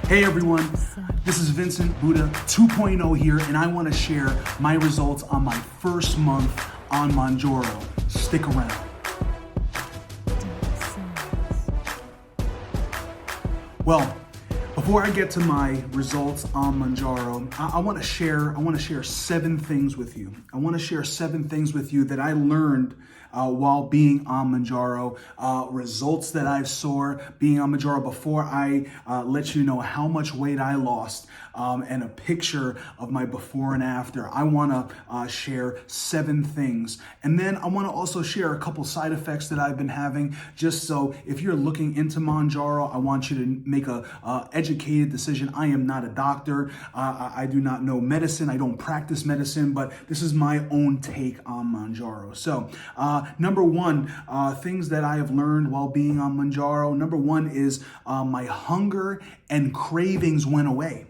Hey everyone, this is Vincent Buddha 2.0 here, and I want to share my results on my first month on Mounjaro. Stick around. Well, before I get to my results on Mounjaro, I want to share 7 things with you. I want to share 7 things with you that I learned while being on Mounjaro, results that I saw being on Mounjaro before I let you know how much weight I lost, and a picture of my before and after. I want to share 7 things. And then I want to also share a couple side effects that I've been having, just so if you're looking into Mounjaro, I want you to make a educated decision. I am not a doctor. I do not know medicine. I don't practice medicine, but this is my own take on Mounjaro. So, number one, things that I have learned while being on Mounjaro. Number one is my hunger and cravings went away.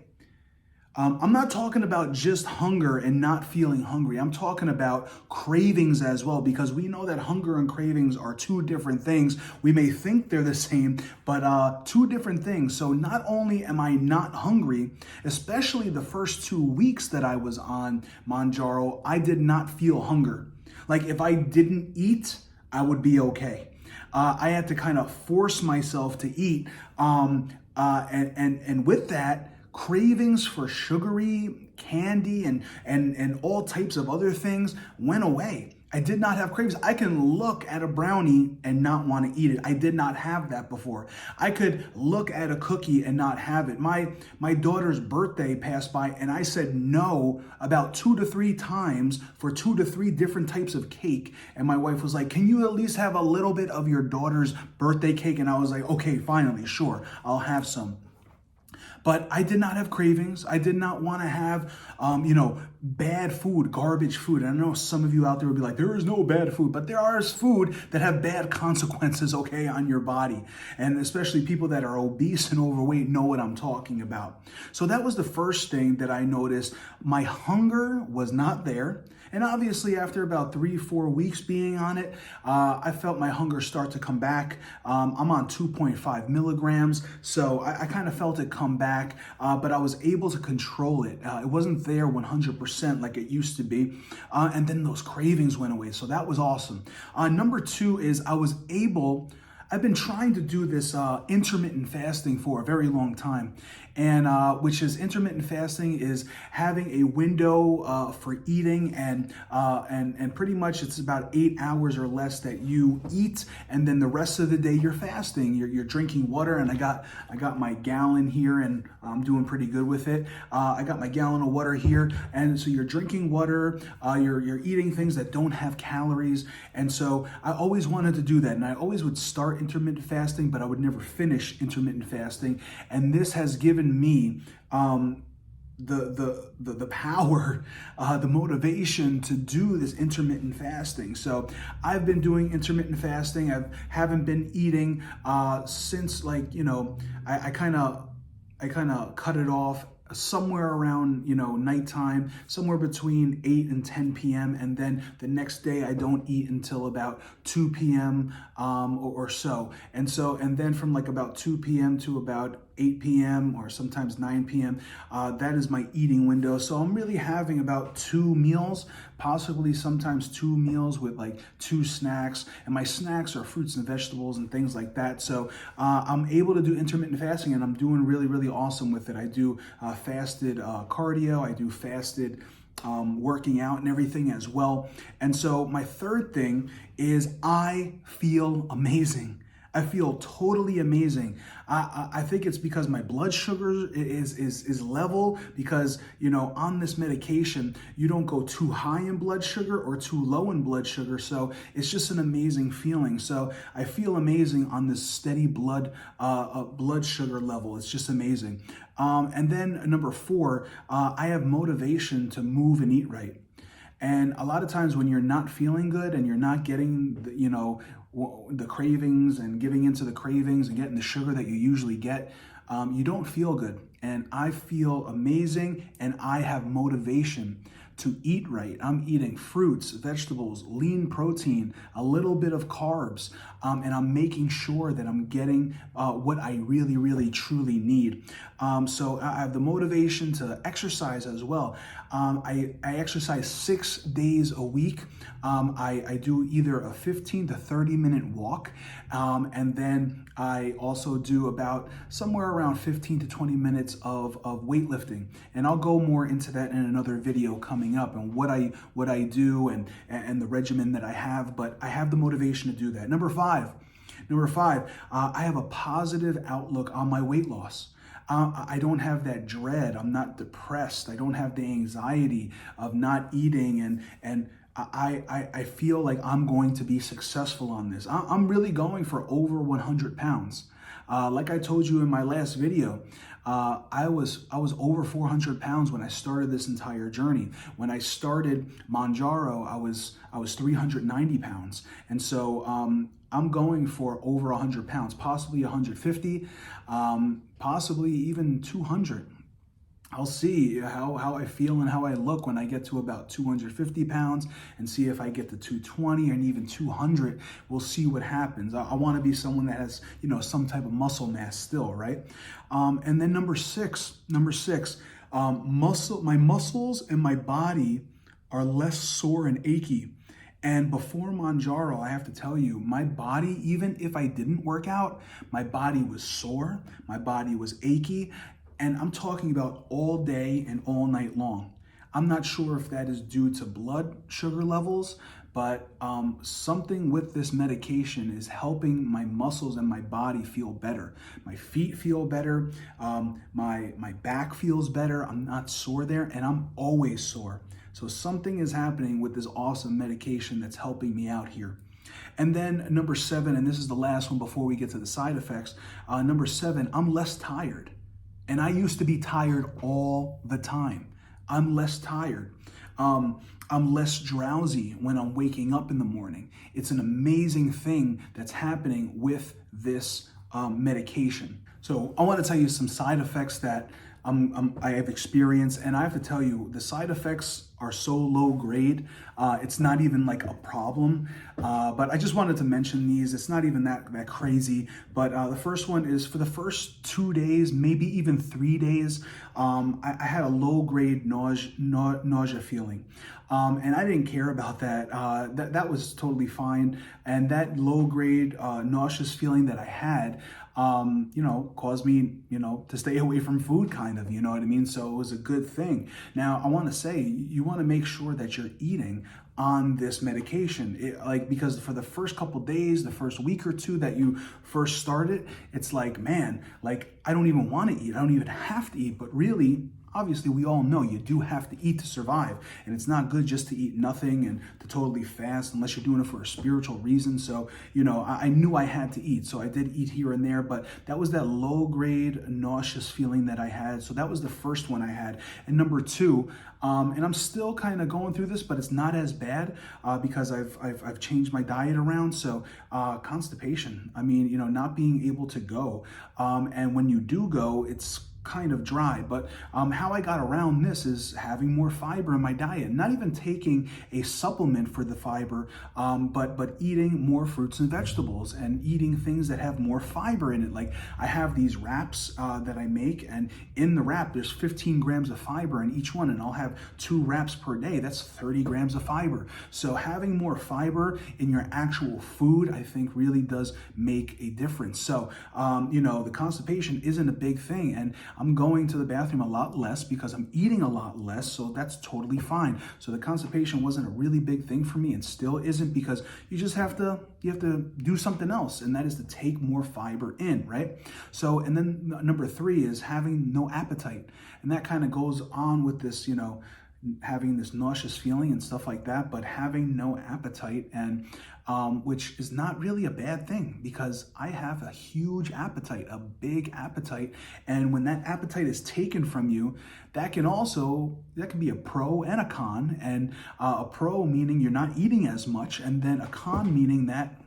I'm not talking about just hunger and not feeling hungry. I'm talking about cravings as well, because we know that hunger and cravings are 2 different things. We may think they're the same, but 2 different things. So not only am I not hungry, especially the first 2 weeks that I was on Mounjaro, I did not feel hunger. Like if I didn't eat, I would be okay. I had to kind of force myself to eat, and with that, cravings for sugary candy and all types of other things went away. I did not have cravings. I can look at a brownie and not want to eat it. I did not have that before. I could look at a cookie and not have it. My daughter's birthday passed by and I said no about 2 to 3 times for 2 to 3 different types of cake. And my wife was like, "Can you at least have a little bit of your daughter's birthday cake?" And I was like, "Okay, finally, sure, I'll have some." But I did not have cravings. I did not want to have, bad food, garbage food. And I know some of you out there will be like, there is no bad food, but there is food that have bad consequences, okay, on your body. And especially people that are obese and overweight know what I'm talking about. So that was the first thing that I noticed. My hunger was not there. And obviously after about 3-4 weeks being on it, I felt my hunger start to come back. I'm on 2.5 milligrams, so I kind of felt it come back, but I was able to control it. It wasn't there 100% like it used to be. And then those cravings went away, so that was awesome. Number 2 is I've been trying to do this intermittent fasting for a very long time, and which is intermittent fasting is having a window for eating, and pretty much it's about 8 hours or less that you eat, and then the rest of the day you're fasting. You're drinking water, and I got my gallon here, and I'm doing pretty good with it. I got my gallon of water here, and so you're drinking water, you're eating things that don't have calories, and so I always wanted to do that, and I always would start intermittent fasting, but I would never finish intermittent fasting. And this has given me the power, the motivation to do this intermittent fasting. So I've been doing intermittent fasting. Haven't been eating since, I kind of cut it off somewhere around, nighttime, somewhere between 8 and 10 p.m. And then the next day I don't eat until about 2 p.m. Or so. And then from like about 2 p.m. to about 8 p.m. or sometimes 9 p.m. That is my eating window. So I'm really having about 2 meals, possibly sometimes 2 meals with like 2 snacks. And my snacks are fruits and vegetables and things like that. So I'm able to do intermittent fasting, and I'm doing really, really awesome with it. I do fasted cardio. I do fasted working out and everything as well. And so my third thing is I feel amazing. I feel totally amazing. I think it's because my blood sugar is level, because, on this medication, you don't go too high in blood sugar or too low in blood sugar. So it's just an amazing feeling. So I feel amazing on this steady blood sugar level. It's just amazing. And then number 4, I have motivation to move and eat right. And a lot of times when you're not feeling good and you're not getting, the cravings and giving into the cravings and getting the sugar that you usually get, you don't feel good. And I feel amazing, and I have motivation to eat right. I'm eating fruits, vegetables, lean protein, a little bit of carbs. and I'm making sure that I'm getting what I really, really, truly need. So I have the motivation to exercise as well. I exercise 6 days a week. I do either a 15 to 30-minute walk, and then I also do about somewhere around 15 to 20 minutes of weightlifting. And I'll go more into that in another video coming up, and what I do and the regimen that I have, but I have the motivation to do that. Number five, I have a positive outlook on my weight loss. I don't have that dread. I'm not depressed. I don't have the anxiety of not eating, and I feel like I'm going to be successful on this. I'm really going for over 100 pounds. Like I told you in my last video, I was over 400 pounds when I started this entire journey. When I started Mounjaro, I was 390 pounds, and so I'm going for over 100 pounds, possibly 150, possibly even 200. I'll see how I feel and how I look when I get to about 250 pounds, and see if I get to 220 and even 200. We'll see what happens. I want to be someone that has, some type of muscle mass still, right? And then number six, my muscles and my body are less sore and achy. And before Mounjaro, I have to tell you, my body, even if I didn't work out, my body was sore, my body was achy, and I'm talking about all day and all night long. I'm not sure if that is due to blood sugar levels, but something with this medication is helping my muscles and my body feel better. My feet feel better, my back feels better, I'm not sore there, and I'm always sore. So something is happening with this awesome medication that's helping me out here. And then number 7, and this is the last one before we get to the side effects, number 7, I'm less tired. And I used to be tired all the time. I'm less tired. I'm less drowsy when I'm waking up in the morning. It's an amazing thing that's happening with this medication. So I want to tell you some side effects that I have experienced, and I have to tell you, the side effects are so low grade, it's not even like a problem, but I just wanted to mention these. It's not even that crazy, but the first one is, for the first 2 days, maybe even 3 days, I had a low grade nausea feeling. And I didn't care about that. That was totally fine. And that low grade nauseous feeling that I had, caused me, to stay away from food, kind of, you know what I mean? So it was a good thing. Now, I want to say, you want to make sure that you're eating on this medication, because for the first couple days, the first week or two that you first started, it's like, man, like, I don't even want to eat. I don't even have to eat, but really, obviously, we all know you do have to eat to survive, and it's not good just to eat nothing and to totally fast unless you're doing it for a spiritual reason. So, I knew I had to eat, so I did eat here and there, but that was that low-grade nauseous feeling that I had. So that was the first one I had. And number 2, and I'm still kind of going through this, but it's not as bad because I've changed my diet around. So constipation. I mean, not being able to go, and when you do go, it's kind of dry. But how I got around this is having more fiber in my diet, not even taking a supplement for the fiber, but eating more fruits and vegetables and eating things that have more fiber in it. Like, I have these wraps that I make, and in the wrap there's 15 grams of fiber in each one, and I'll have 2 wraps per day. That's 30 grams of fiber. So having more fiber in your actual food, I think, really does make a difference. So the constipation isn't a big thing, and I'm going to the bathroom a lot less because I'm eating a lot less, so that's totally fine. So the constipation wasn't a really big thing for me, and still isn't, because you just have to do something else, and that is to take more fiber in, right? So, and then number 3 is having no appetite, and that kind of goes on with this, having this nauseous feeling and stuff like that, but having no appetite, and which is not really a bad thing, because I have a huge appetite, a big appetite, and when that appetite is taken from you, that can be a pro and a con. And a pro meaning you're not eating as much, and then a con meaning that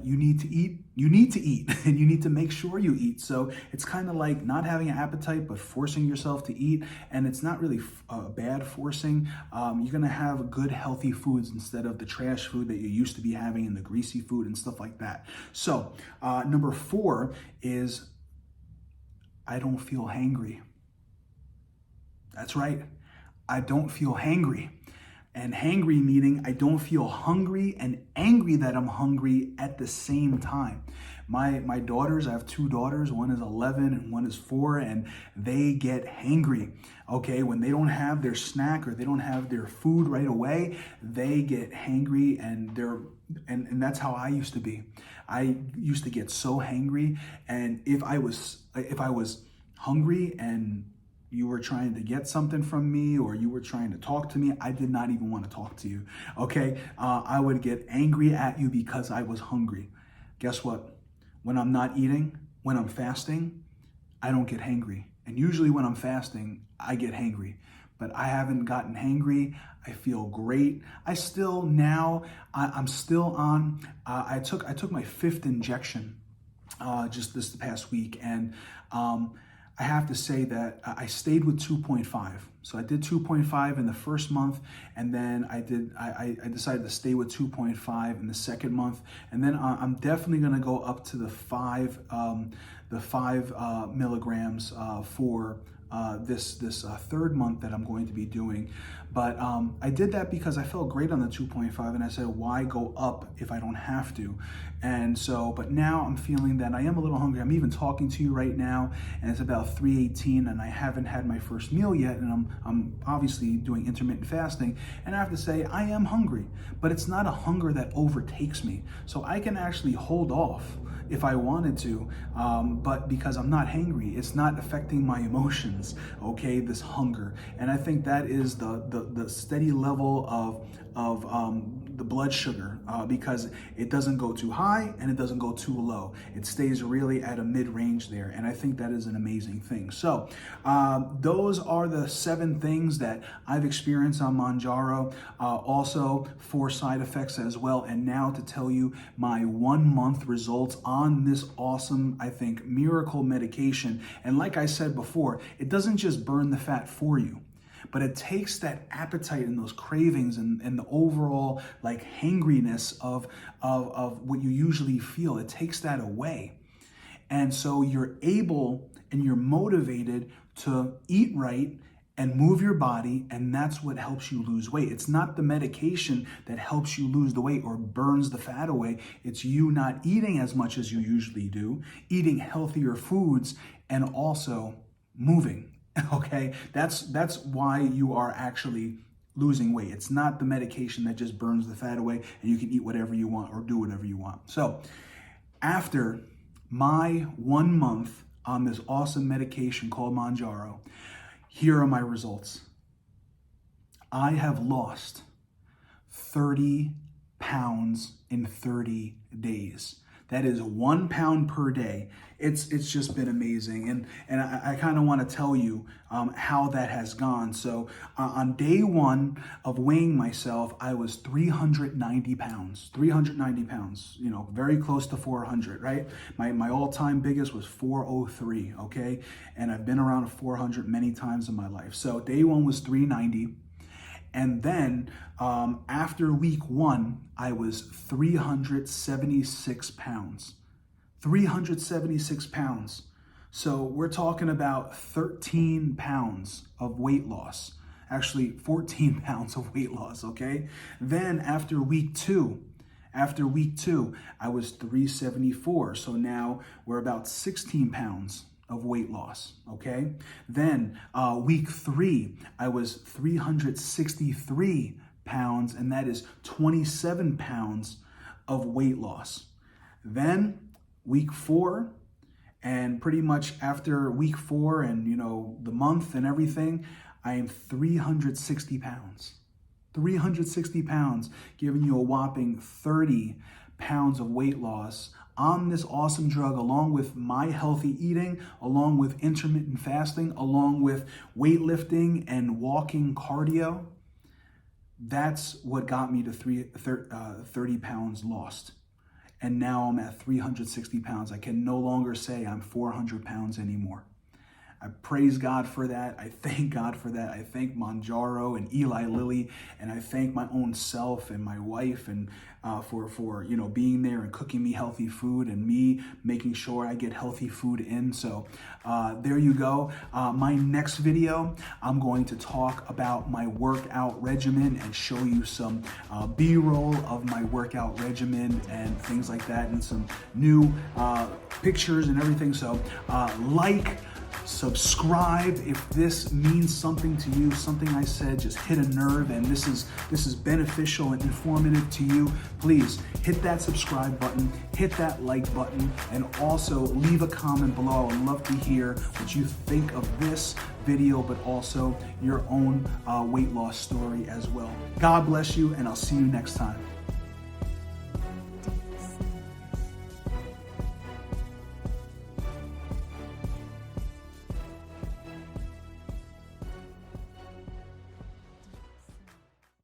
you need to eat, you need to eat, and you need to make sure you eat. So it's kind of like not having an appetite, but forcing yourself to eat. And it's not really bad forcing. You're gonna have good, healthy foods instead of the trash food that you used to be having and the greasy food and stuff like that. So number 4 is I don't feel hangry. That's right. I don't feel hangry. And hangry meaning I don't feel hungry and angry that I'm hungry at the same time. My daughters, I have 2 daughters, one is 11 and one is 4, and they get hangry. Okay, when they don't have their snack or they don't have their food right away, they get hangry, and and that's how I used to be. I used to get so hangry, and if I was hungry and you were trying to get something from me or you were trying to talk to me, I did not even want to talk to you, okay? I would get angry at you because I was hungry. Guess what? When I'm not eating, when I'm fasting, I don't get hangry. And usually when I'm fasting, I get hangry. But I haven't gotten hangry. I feel great. I'm still on, I took my 5th injection just this past week, and I have to say that I stayed with 2.5. So I did 2.5 in the first month, and then I decided to stay with 2.5 in the second month, and then I'm definitely going to go up to the 5 milligrams for this third month that I'm going to be doing. But I did that because I felt great on the 2.5, and I said, why go up if I don't have to? And so, but now I'm feeling that I am a little hungry. I'm even talking to you right now, and it's about 3:18, and I haven't had my first meal yet, and I'm obviously doing intermittent fasting, and I have to say I am hungry, but it's not a hunger that overtakes me. So I can actually hold off if I wanted to, but because I'm not hangry, it's not affecting my emotions, okay, this hunger. And I think that is the steady level of the blood sugar, because it doesn't go too high and it doesn't go too low. It stays really at a mid-range there, and I think that is an amazing thing. So those are the 7 things that I've experienced on Mounjaro, also 4 side effects as well, and now to tell you my 1-month results on this awesome, I think, miracle medication. And like I said before, it doesn't just burn the fat for you, but it takes that appetite and those cravings and the overall like hangriness of what you usually feel. It takes that away. And so you're able and you're motivated to eat right and move your body, and that's what helps you lose weight. It's not the medication that helps you lose the weight or burns the fat away. It's you not eating as much as you usually do, eating healthier foods, and also moving. Okay, that's why you are actually losing weight. It's not the medication that just burns the fat away and you can eat whatever you want or do whatever you want. So after my 1 month on this awesome medication called Mounjaro, here are my results. I have lost 30 pounds in 30 days. That is 1 pound per day. It's just been amazing. And I kind of want to tell you how that has gone. So on day 1 of weighing myself, I was 390 pounds, you know, very close to 400, right? My all-time biggest was 403, okay? And I've been around 400 many times in my life. So day 1 was 390. And then after week 1, I was 376 pounds. 376 pounds. So we're talking about 13 pounds of weight loss. Actually, 14 pounds of weight loss, okay? Then after week 2, I was 374. So now we're about 16 pounds of weight loss, okay? Then week 3, I was 363 pounds, and that is 27 pounds of weight loss. Then week 4, and pretty much after week 4 and, you know, the month and everything, I am 360 pounds. 360 pounds, giving you a whopping 30 pounds of weight loss on this awesome drug, along with my healthy eating, along with intermittent fasting, along with weightlifting and walking cardio. That's what got me to 30 pounds lost. and now I'm at 360 pounds. I can no longer say I'm 400 pounds anymore. I praise God for that. I thank God for that. I thank Mounjaro and Eli Lilly, and I thank my own self and my wife and for being there and cooking me healthy food and me making sure I get healthy food in. So there you go. My next video, I'm going to talk about my workout regimen and show you some B-roll of my workout regimen and things like that, and some new pictures and everything. So subscribe if this means something to you. Something I said just hit a nerve, and this is beneficial and informative to you. Please hit that subscribe button, hit that like button, and also leave a comment below. I would love to hear what you think of this video, but also your own weight loss story as well. God bless you, and I'll see you next time.